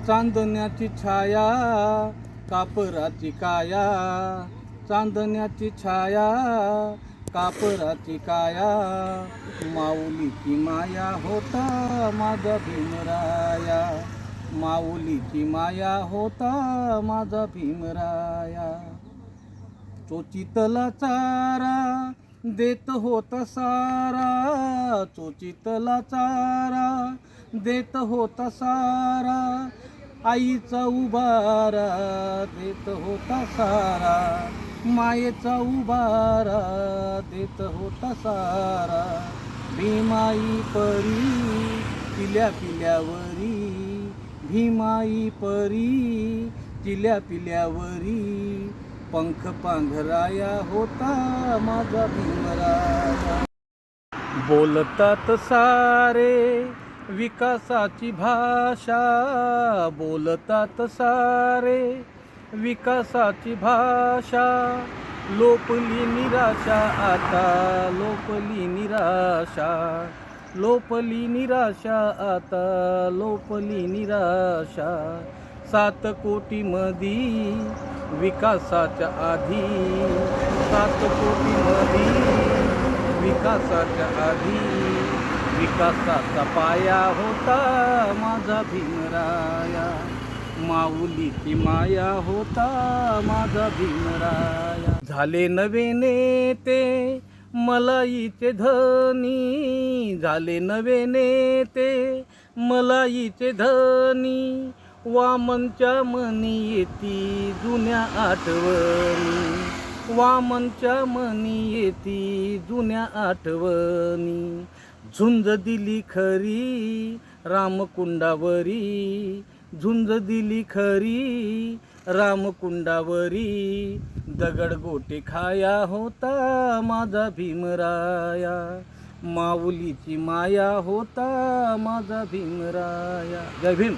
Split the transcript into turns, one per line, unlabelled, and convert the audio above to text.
चांदण्याची छाया कापराची काया, चांदण्याची छाया कापराची काया, माऊलीची माया होता माझा भीमराया, माऊलीची माया होता माझा भीमराया. चोचितला चारा देत होता सारा, चोचितला चारा देत होता सारा, आईचा उबारा देत होता सारा, मायेचा उबारा देत होता सारा. भीमाई परी पिल्या पिल्यावरी, भीमाई परी पिल्या पिल्यावरी, पंख पांघराया होता माझा भीमराया. बोलतात सारे विकासाची भाषा, बोलतात सारे विकासाची भाषा, लोपली निराशा आता, लोपली निराशा, लोपली निराशा आता, लोपली निराशा. 7 कोटी मधी विकासाच्या आधी, 7 कोटी मधी विकासाच्या आधी, विकासाचा पाया होता माझा भीमराया, माऊलीची माया होता माझा भीमराया. झाले नवे नेते मलाईचे धनी, झाले नवे नेते मलाईचे धनी, वामनच्या मनी येती जुन्या आठवणी, वामनच्या मनी येती जुन्या आठवणी. झुंज दिली खरी रामकुंडावरी, झुंज दिली खरी रामकुंडावरी, दगड गोटे खाया होता माझा भीमराया, माऊलीची माया होता माझा भीमराया. जय भीम.